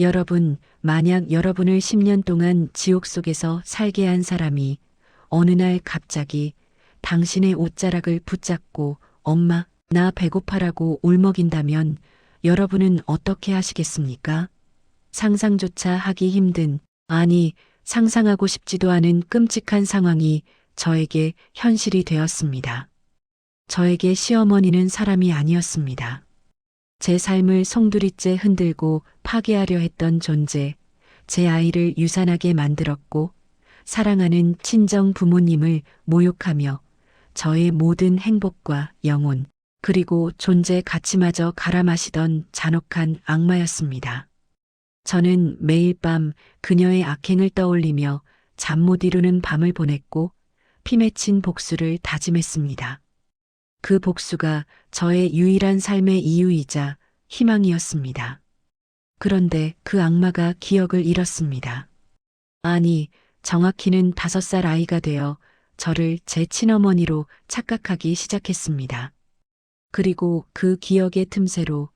여러분, 만약 여러분을 10년 동안 지옥 속에서 살게 한 사람이 어느 날 갑자기 당신의 옷자락을 붙잡고 엄마, 나 배고파라고 울먹인다면 여러분은 어떻게 하시겠습니까? 상상조차 하기 힘든, 아니, 상상하고 싶지도 않은 끔찍한 상황이 저에게 현실이 되었습니다. 저에게 시어머니는 사람이 아니었습니다. 제 삶을 송두리째 흔들고 파괴하려 했던 존재, 제 아이를 유산하게 만들었고, 사랑하는 친정 부모님을 모욕하며 저의 모든 행복과 영혼, 그리고 존재 가치마저 갈아마시던 잔혹한 악마였습니다. 저는 매일 밤 그녀의 악행을 떠올리며 잠 못 이루는 밤을 보냈고, 피 맺힌 복수를 다짐했습니다. 그 복수가 저의 유일한 삶의 이유이자 희망이었습니다. 그런데 그 악마가 기억을 잃었습니다. 아니, 정확히는 5살 아이가 되어 저를 제 친어머니로 착각하기 시작했습니다. 그리고 그 기억의 틈새로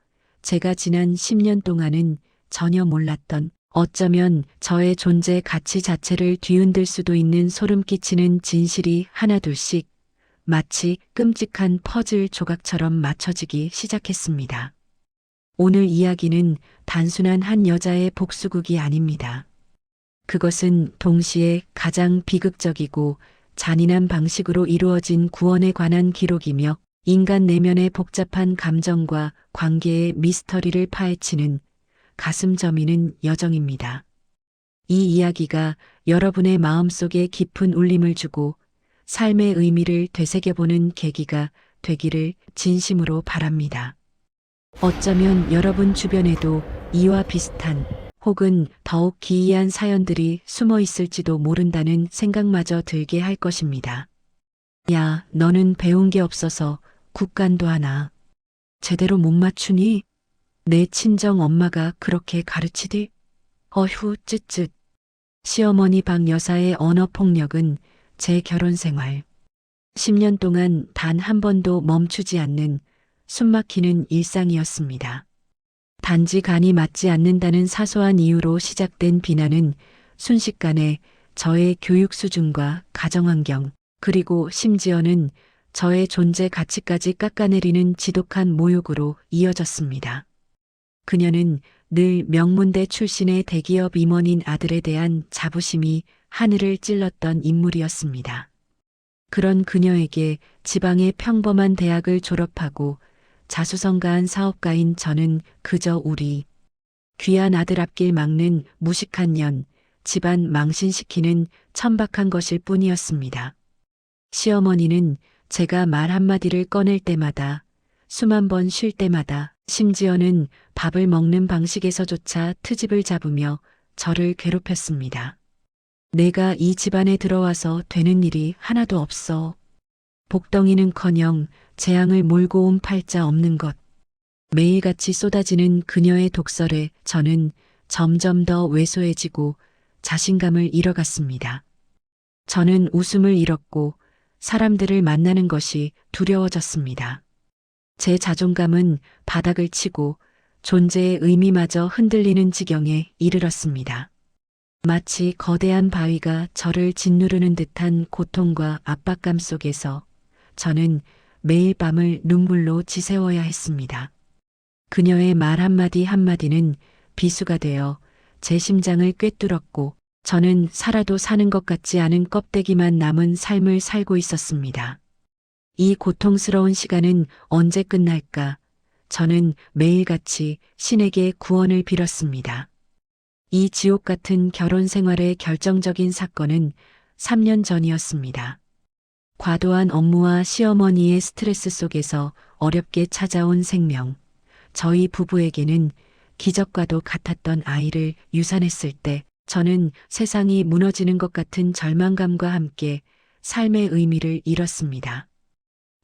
제가 지난 10년 동안은 전혀 몰랐던, 어쩌면 저의 존재 가치 자체를 뒤흔들 수도 있는 소름 끼치는 진실이 하나둘씩 마치 끔찍한 퍼즐 조각처럼 맞춰지기 시작했습니다. 오늘 이야기는 단순한 한 여자의 복수극이 아닙니다. 그것은 동시에 가장 비극적이고 잔인한 방식으로 이루어진 구원에 관한 기록이며 인간 내면의 복잡한 감정과 관계의 미스터리를 파헤치는 가슴 저미는 여정입니다. 이 이야기가 여러분의 마음속에 깊은 울림을 주고 삶의 의미를 되새겨보는 계기가 되기를 진심으로 바랍니다. 어쩌면 여러분 주변에도 이와 비슷한 혹은 더욱 기이한 사연들이 숨어 있을지도 모른다는 생각마저 들게 할 것입니다. 야, 너는 배운 게 없어서 국간도 하나 제대로 못 맞추니? 내 친정 엄마가 그렇게 가르치디? 어휴, 쯧쯧. 시어머니 박 여사의 언어폭력은 제 결혼 생활 10년 동안 단 한 번도 멈추지 않는 숨막히는 일상이었습니다. 단지 간이 맞지 않는다는 사소한 이유로 시작된 비난은 순식간에 저의 교육 수준과 가정환경, 그리고 심지어는 저의 존재 가치까지 깎아내리는 지독한 모욕으로 이어졌습니다. 그녀는 늘 명문대 출신의 대기업 임원인 아들에 대한 자부심이 하늘을 찔렀던 인물이었습니다. 그런 그녀에게 지방의 평범한 대학을 졸업하고 자수성가한 사업가인 저는 그저 우리 귀한 아들 앞길 막는 무식한 년, 집안 망신시키는 천박한 것일 뿐이었습니다. 시어머니는 제가 말 한마디를 꺼낼 때마다, 수만 번 쉴 때마다, 심지어는 밥을 먹는 방식에서조차 트집을 잡으며 저를 괴롭혔습니다. 내가 이 집안에 들어와서 되는 일이 하나도 없어. 복덩이는커녕 재앙을 몰고 온 팔자 없는 것. 매일같이 쏟아지는 그녀의 독설에 저는 점점 더 왜소해지고 자신감을 잃어갔습니다. 저는 웃음을 잃었고 사람들을 만나는 것이 두려워졌습니다. 제 자존감은 바닥을 치고 존재의 의미마저 흔들리는 지경에 이르렀습니다. 마치 거대한 바위가 저를 짓누르는 듯한 고통과 압박감 속에서 저는 매일 밤을 눈물로 지새워야 했습니다. 그녀의 말 한마디 한마디는 비수가 되어 제 심장을 꿰뚫었고 저는 살아도 사는 것 같지 않은 껍데기만 남은 삶을 살고 있었습니다. 이 고통스러운 시간은 언제 끝날까? 저는 매일같이 신에게 구원을 빌었습니다. 이 지옥 같은 결혼 생활의 결정적인 사건은 3년 전이었습니다. 과도한 업무와 시어머니의 스트레스 속에서 어렵게 찾아온 생명. 저희 부부에게는 기적과도 같았던 아이를 유산했을 때 저는 세상이 무너지는 것 같은 절망감과 함께 삶의 의미를 잃었습니다.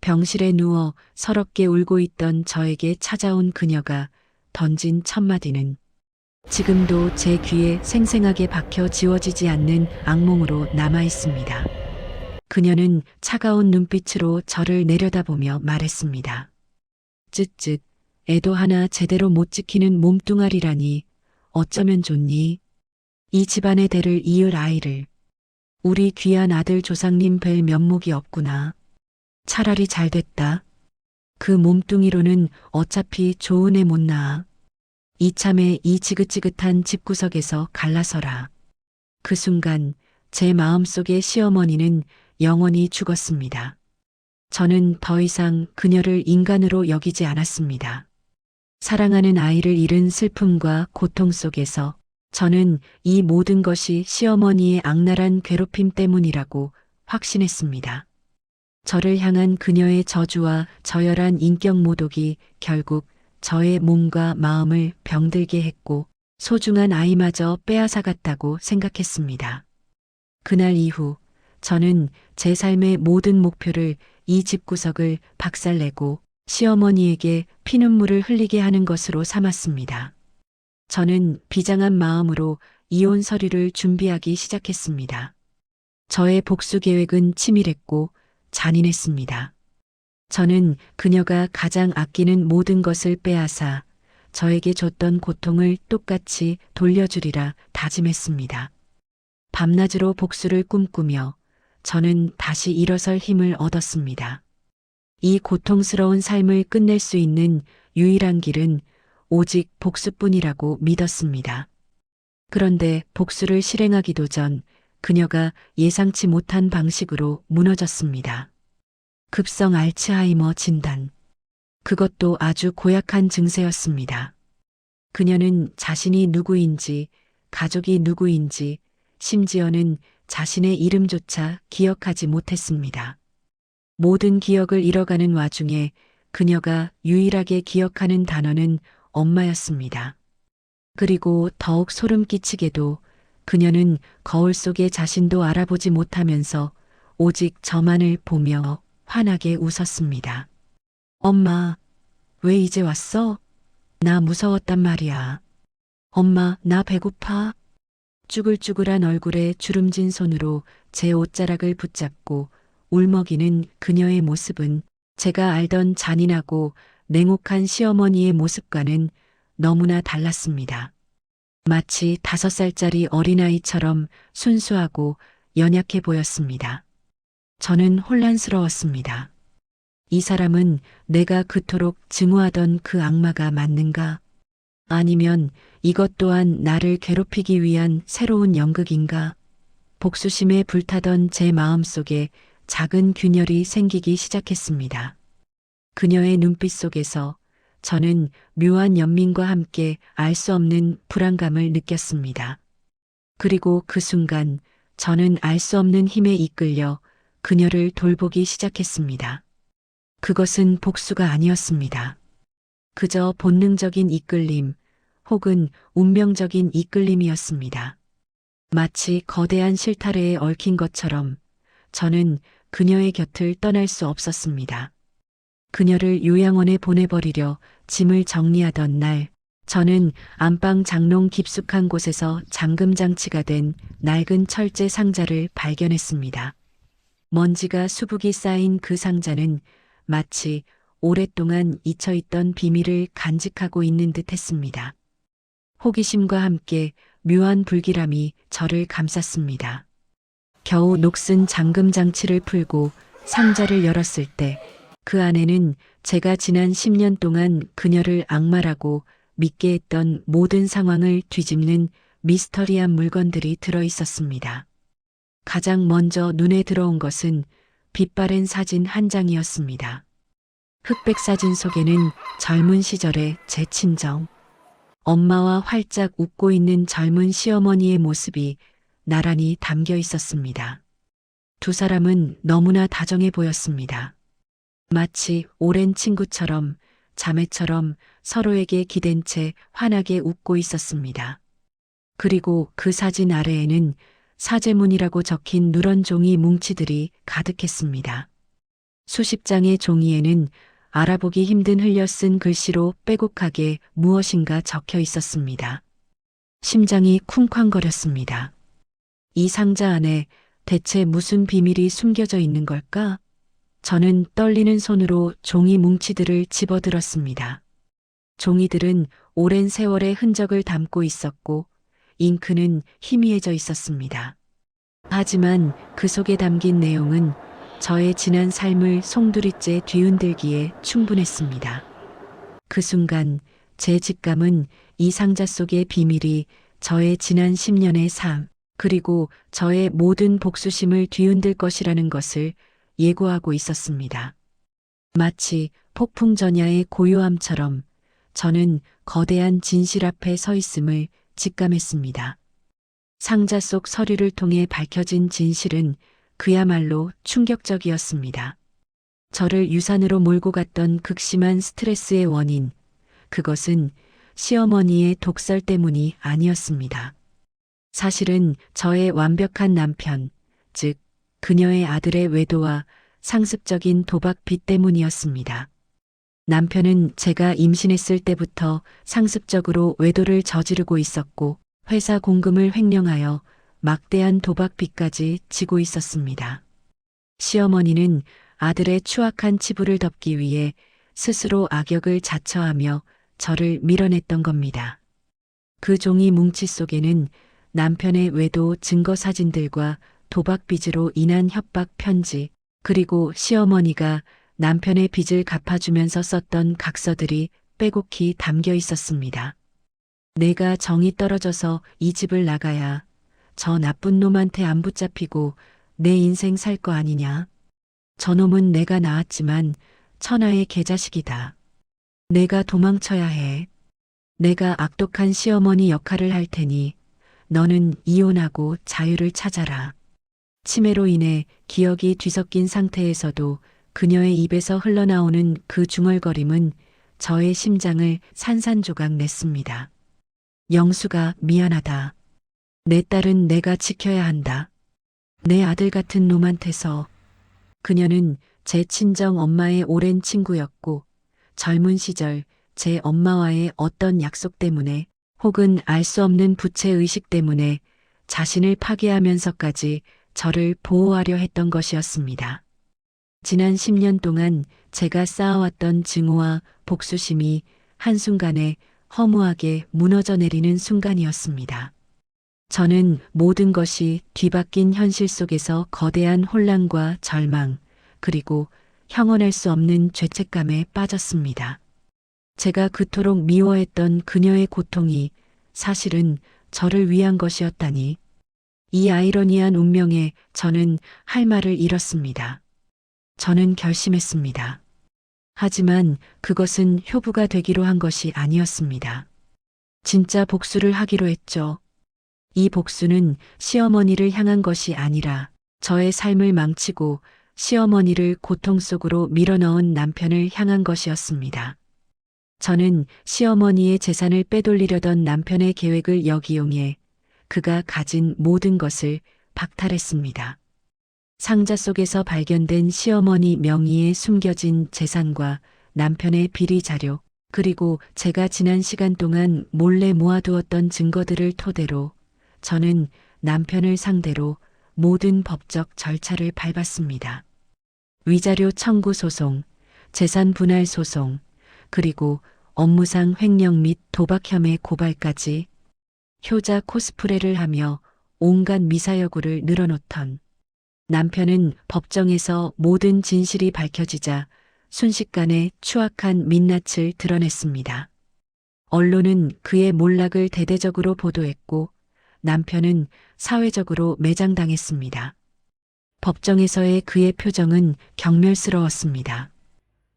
병실에 누워 서럽게 울고 있던 저에게 찾아온 그녀가 던진 첫마디는 지금도 제 귀에 생생하게 박혀 지워지지 않는 악몽으로 남아 있습니다. 그녀는 차가운 눈빛으로 저를 내려다보며 말했습니다. 쯧쯧, 애도 하나 제대로 못 지키는 몸뚱아리라니 어쩌면 좋니? 이 집안의 대를 이을 아이를. 우리 귀한 아들 조상님 뵐 면목이 없구나. 차라리 잘 됐다. 그 몸뚱이로는 어차피 좋은 애 못 낳아. 이참에 이 지긋지긋한 집구석에서 갈라서라. 그 순간 제 마음속의 시어머니는 영원히 죽었습니다. 저는 더 이상 그녀를 인간으로 여기지 않았습니다. 사랑하는 아이를 잃은 슬픔과 고통 속에서 저는 이 모든 것이 시어머니의 악랄한 괴롭힘 때문이라고 확신했습니다. 저를 향한 그녀의 저주와 저열한 인격 모독이 결국 저의 몸과 마음을 병들게 했고 소중한 아이마저 빼앗아갔다고 생각했습니다. 그날 이후 저는 제 삶의 모든 목표를 이 집구석을 박살내고 시어머니에게 피눈물을 흘리게 하는 것으로 삼았습니다. 저는 비장한 마음으로 이혼 서류를 준비하기 시작했습니다. 저의 복수 계획은 치밀했고 잔인했습니다. 저는 그녀가 가장 아끼는 모든 것을 빼앗아 저에게 줬던 고통을 똑같이 돌려주리라 다짐했습니다. 밤낮으로 복수를 꿈꾸며 저는 다시 일어설 힘을 얻었습니다. 이 고통스러운 삶을 끝낼 수 있는 유일한 길은 오직 복수뿐이라고 믿었습니다. 그런데 복수를 실행하기도 전 그녀가 예상치 못한 방식으로 무너졌습니다. 급성 알츠하이머 진단. 그것도 아주 고약한 증세였습니다. 그녀는 자신이 누구인지, 가족이 누구인지, 심지어는 자신의 이름조차 기억하지 못했습니다. 모든 기억을 잃어가는 와중에 그녀가 유일하게 기억하는 단어는 엄마였습니다. 그리고 더욱 소름 끼치게도 그녀는 거울 속의 자신도 알아보지 못하면서 오직 저만을 보며 환하게 웃었습니다. 엄마, 왜 이제 왔어? 나 무서웠단 말이야. 엄마, 나 배고파. 쭈글쭈글한 얼굴에 주름진 손으로 제 옷자락을 붙잡고 울먹이는 그녀의 모습은 제가 알던 잔인하고 냉혹한 시어머니의 모습과는 너무나 달랐습니다. 마치 5살짜리 어린아이처럼 순수하고 연약해 보였습니다. 저는 혼란스러웠습니다. 이 사람은 내가 그토록 증오하던 그 악마가 맞는가? 아니면 이것 또한 나를 괴롭히기 위한 새로운 연극인가? 복수심에 불타던 제 마음속에 작은 균열이 생기기 시작했습니다. 그녀의 눈빛 속에서 저는 묘한 연민과 함께 알 수 없는 불안감을 느꼈습니다. 그리고 그 순간 저는 알 수 없는 힘에 이끌려 그녀를 돌보기 시작했습니다. 그것은 복수가 아니었습니다. 그저 본능적인 이끌림 혹은 운명적인 이끌림이었습니다. 마치 거대한 실타래에 얽힌 것처럼 저는 그녀의 곁을 떠날 수 없었습니다. 그녀를 요양원에 보내버리려 짐을 정리하던 날, 저는 안방 장롱 깊숙한 곳에서 잠금장치가 된 낡은 철제 상자를 발견했습니다. 먼지가 수북이 쌓인 그 상자는 마치 오랫동안 잊혀있던 비밀을 간직하고 있는 듯 했습니다. 호기심과 함께 묘한 불길함이 저를 감쌌습니다. 겨우 녹슨 잠금장치를 풀고 상자를 열었을 때 그 안에는 제가 지난 10년 동안 그녀를 악마라고 믿게 했던 모든 상황을 뒤집는 미스터리한 물건들이 들어 있었습니다. 가장 먼저 눈에 들어온 것은 빛바랜 사진 한 장이었습니다. 흑백 사진 속에는 젊은 시절의 제 친정, 엄마와 활짝 웃고 있는 젊은 시어머니의 모습이 나란히 담겨 있었습니다. 두 사람은 너무나 다정해 보였습니다. 마치 오랜 친구처럼 자매처럼 서로에게 기댄 채 환하게 웃고 있었습니다. 그리고 그 사진 아래에는 사제문이라고 적힌 누런 종이 뭉치들이 가득했습니다. 수십 장의 종이에는 알아보기 힘든 흘려 쓴 글씨로 빼곡하게 무엇인가 적혀 있었습니다. 심장이 쿵쾅거렸습니다. 이 상자 안에 대체 무슨 비밀이 숨겨져 있는 걸까? 저는 떨리는 손으로 종이 뭉치들을 집어들었습니다. 종이들은 오랜 세월의 흔적을 담고 있었고 잉크는 희미해져 있었습니다. 하지만 그 속에 담긴 내용은 저의 지난 삶을 송두리째 뒤흔들기에 충분했습니다. 그 순간 제 직감은 이 상자 속의 비밀이 저의 지난 10년의 삶, 그리고 저의 모든 복수심을 뒤흔들 것이라는 것을 예고하고 있었습니다. 마치 폭풍 전야의 고요함처럼 저는 거대한 진실 앞에 서 있음을 직감했습니다. 상자 속 서류를 통해 밝혀진 진실은 그야말로 충격적이었습니다. 저를 유산으로 몰고 갔던 극심한 스트레스의 원인, 그것은 시어머니의 독설 때문이 아니었습니다. 사실은 저의 완벽한 남편, 즉 그녀의 아들의 외도와 상습적인 도박 빚 때문이었습니다. 남편은 제가 임신했을 때부터 상습적으로 외도를 저지르고 있었고 회사 공금을 횡령하여 막대한 도박 빚까지 지고 있었습니다. 시어머니는 아들의 추악한 치부를 덮기 위해 스스로 악역을 자처하며 저를 밀어냈던 겁니다. 그 종이 뭉치 속에는 남편의 외도 증거 사진들과 도박 빚으로 인한 협박 편지, 그리고 시어머니가 남편의 빚을 갚아주면서 썼던 각서들이 빼곡히 담겨 있었습니다. 내가 정이 떨어져서 이 집을 나가야 저 나쁜 놈한테 안 붙잡히고 내 인생 살 거 아니냐. 저놈은 내가 낳았지만 천하의 개자식이다. 내가 도망쳐야 해. 내가 악독한 시어머니 역할을 할 테니 너는 이혼하고 자유를 찾아라. 치매로 인해 기억이 뒤섞인 상태에서도 그녀의 입에서 흘러나오는 그 중얼거림은 저의 심장을 산산조각 냈습니다. 영수가 미안하다. 내 딸은 내가 지켜야 한다. 내 아들 같은 놈한테서. 그녀는 제 친정 엄마의 오랜 친구였고 젊은 시절 제 엄마와의 어떤 약속 때문에 혹은 알 수 없는 부채의식 때문에 자신을 파괴하면서까지 저를 보호하려 했던 것이었습니다. 지난 10년 동안 제가 쌓아왔던 증오와 복수심이 한순간에 허무하게 무너져 내리는 순간이었습니다. 저는 모든 것이 뒤바뀐 현실 속에서 거대한 혼란과 절망, 그리고 형언할 수 없는 죄책감에 빠졌습니다. 제가 그토록 미워했던 그녀의 고통이 사실은 저를 위한 것이었다니. 이 아이러니한 운명에 저는 할 말을 잃었습니다. 저는 결심했습니다. 하지만 그것은 효부가 되기로 한 것이 아니었습니다. 진짜 복수를 하기로 했죠. 이 복수는 시어머니를 향한 것이 아니라 저의 삶을 망치고 시어머니를 고통 속으로 밀어넣은 남편을 향한 것이었습니다. 저는 시어머니의 재산을 빼돌리려던 남편의 계획을 역이용해 그가 가진 모든 것을 박탈했습니다. 상자 속에서 발견된 시어머니 명의에 숨겨진 재산과 남편의 비리 자료, 그리고 제가 지난 시간 동안 몰래 모아두었던 증거들을 토대로 저는 남편을 상대로 모든 법적 절차를 밟았습니다. 위자료 청구 소송, 재산 분할 소송, 그리고 업무상 횡령 및 도박 혐의 고발까지 효자 코스프레를 하며 온갖 미사여구를 늘어놓던 남편은 법정에서 모든 진실이 밝혀지자 순식간에 추악한 민낯을 드러냈습니다. 언론은 그의 몰락을 대대적으로 보도했고 남편은 사회적으로 매장당했습니다. 법정에서의 그의 표정은 경멸스러웠습니다.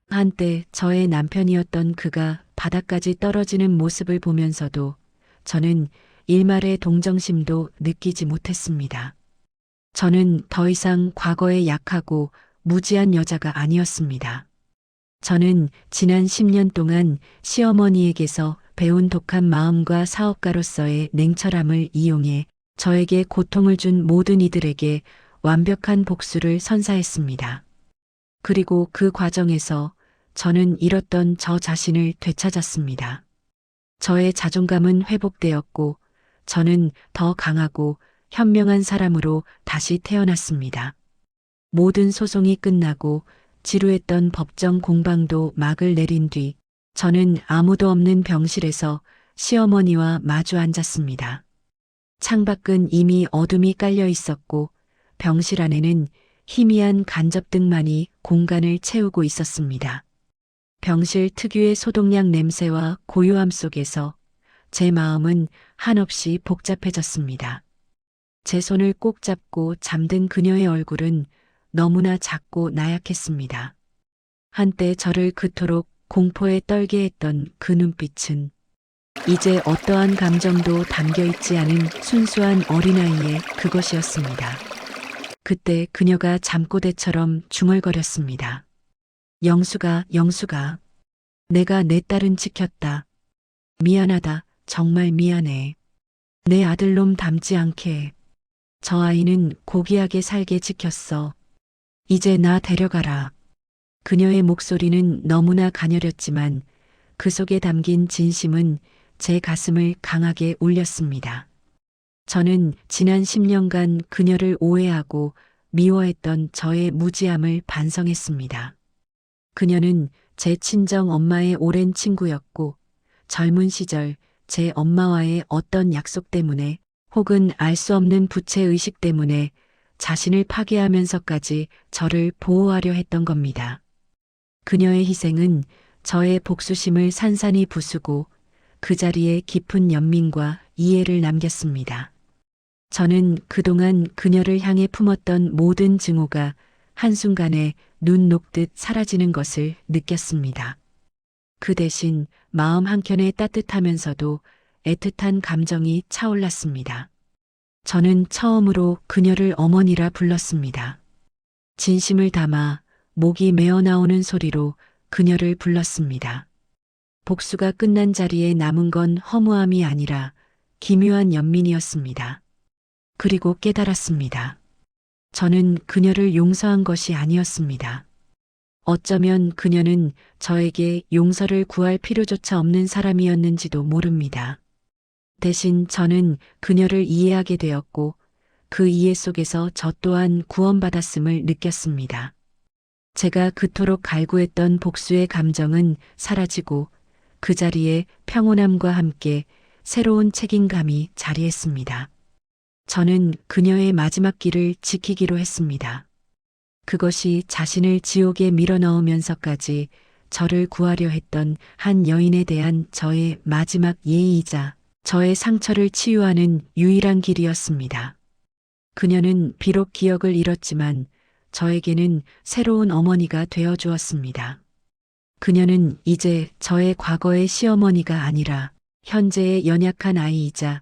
한때 저의 남편이었던 그가 바닥까지 떨어지는 모습을 보면서도 저는 일말의 동정심도 느끼지 못했습니다. 저는 더 이상 과거에 약하고 무지한 여자가 아니었습니다. 저는 지난 10년 동안 시어머니에게서 배운 독한 마음과 사업가로서의 냉철함을 이용해 저에게 고통을 준 모든 이들에게 완벽한 복수를 선사했습니다. 그리고 그 과정에서 저는 잃었던 저 자신을 되찾았습니다. 저의 자존감은 회복되었고 저는 더 강하고 현명한 사람으로 다시 태어났습니다. 모든 소송이 끝나고 지루했던 법정 공방도 막을 내린 뒤 저는 아무도 없는 병실에서 시어머니와 마주 앉았습니다. 창밖은 이미 어둠이 깔려 있었고 병실 안에는 희미한 간접등만이 공간을 채우고 있었습니다. 병실 특유의 소독약 냄새와 고요함 속에서 제 마음은 한없이 복잡해졌습니다. 제 손을 꼭 잡고 잠든 그녀의 얼굴은 너무나 작고 나약했습니다. 한때 저를 그토록 공포에 떨게 했던 그 눈빛은 이제 어떠한 감정도 담겨있지 않은 순수한 어린아이의 그것이었습니다. 그때 그녀가 잠꼬대처럼 중얼거렸습니다. 영수가, 영수가, 내가 내 딸은 지켰다. 미안하다, 정말 미안해. 내 아들놈 닮지 않게. 저 아이는 고귀하게 살게 지켰어. 이제 나 데려가라. 그녀의 목소리는 너무나 가녀렸지만 그 속에 담긴 진심은 제 가슴을 강하게 울렸습니다. 저는 지난 10년간 그녀를 오해하고 미워했던 저의 무지함을 반성했습니다. 그녀는 제 친정 엄마의 오랜 친구였고 젊은 시절 제 엄마와의 어떤 약속 때문에 혹은 알 수 없는 부채의식 때문에 자신을 파괴하면서까지 저를 보호하려 했던 겁니다. 그녀의 희생은 저의 복수심을 산산이 부수고 그 자리에 깊은 연민과 이해를 남겼습니다. 저는 그동안 그녀를 향해 품었던 모든 증오가 한순간에 눈 녹듯 사라지는 것을 느꼈습니다. 그 대신 마음 한켠에 따뜻하면서도 애틋한 감정이 차올랐습니다. 저는 처음으로 그녀를 어머니라 불렀습니다. 진심을 담아 목이 메어 나오는 소리로 그녀를 불렀습니다. 복수가 끝난 자리에 남은 건 허무함이 아니라 기묘한 연민이었습니다. 그리고 깨달았습니다. 저는 그녀를 용서한 것이 아니었습니다. 어쩌면 그녀는 저에게 용서를 구할 필요조차 없는 사람이었는지도 모릅니다. 대신 저는 그녀를 이해하게 되었고 그 이해 속에서 저 또한 구원받았음을 느꼈습니다. 제가 그토록 갈구했던 복수의 감정은 사라지고 그 자리에 평온함과 함께 새로운 책임감이 자리했습니다. 저는 그녀의 마지막 길을 지키기로 했습니다. 그것이 자신을 지옥에 밀어넣으면서까지 저를 구하려 했던 한 여인에 대한 저의 마지막 예의이자 저의 상처를 치유하는 유일한 길이었습니다. 그녀는 비록 기억을 잃었지만 저에게는 새로운 어머니가 되어 주었습니다. 그녀는 이제 저의 과거의 시어머니가 아니라 현재의 연약한 아이이자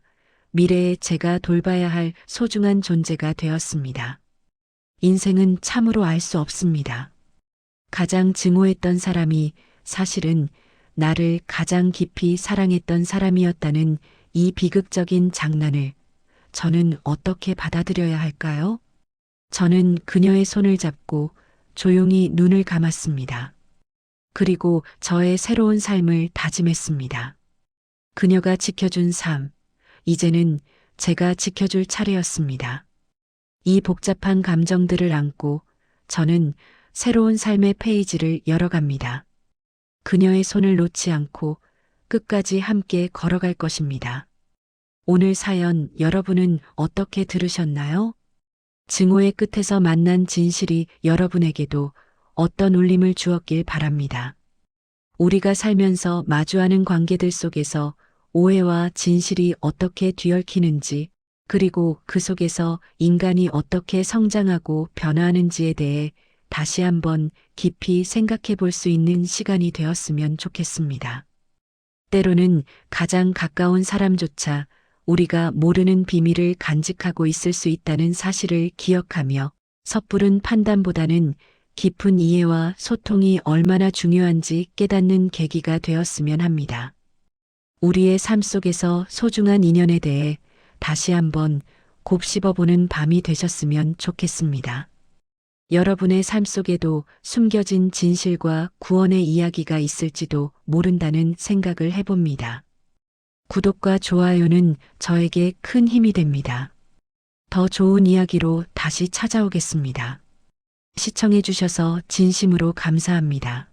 미래에 제가 돌봐야 할 소중한 존재가 되었습니다. 인생은 참으로 알 수 없습니다. 가장 증오했던 사람이 사실은 나를 가장 깊이 사랑했던 사람이었다는 이 비극적인 장난을 저는 어떻게 받아들여야 할까요? 저는 그녀의 손을 잡고 조용히 눈을 감았습니다. 그리고 저의 새로운 삶을 다짐했습니다. 그녀가 지켜준 삶, 이제는 제가 지켜줄 차례였습니다. 이 복잡한 감정들을 안고 저는 새로운 삶의 페이지를 열어갑니다. 그녀의 손을 놓지 않고 끝까지 함께 걸어갈 것입니다. 오늘 사연 여러분은 어떻게 들으셨나요? 증오의 끝에서 만난 진실이 여러분에게도 어떤 울림을 주었길 바랍니다. 우리가 살면서 마주하는 관계들 속에서 오해와 진실이 어떻게 뒤얽히는지, 그리고 그 속에서 인간이 어떻게 성장하고 변화하는지에 대해 다시 한번 깊이 생각해 볼 수 있는 시간이 되었으면 좋겠습니다. 때로는 가장 가까운 사람조차 우리가 모르는 비밀을 간직하고 있을 수 있다는 사실을 기억하며 섣부른 판단보다는 깊은 이해와 소통이 얼마나 중요한지 깨닫는 계기가 되었으면 합니다. 우리의 삶 속에서 소중한 인연에 대해 다시 한번 곱씹어보는 밤이 되셨으면 좋겠습니다. 여러분의 삶 속에도 숨겨진 진실과 구원의 이야기가 있을지도 모른다는 생각을 해봅니다. 구독과 좋아요는 저에게 큰 힘이 됩니다. 더 좋은 이야기로 다시 찾아오겠습니다. 시청해주셔서 진심으로 감사합니다.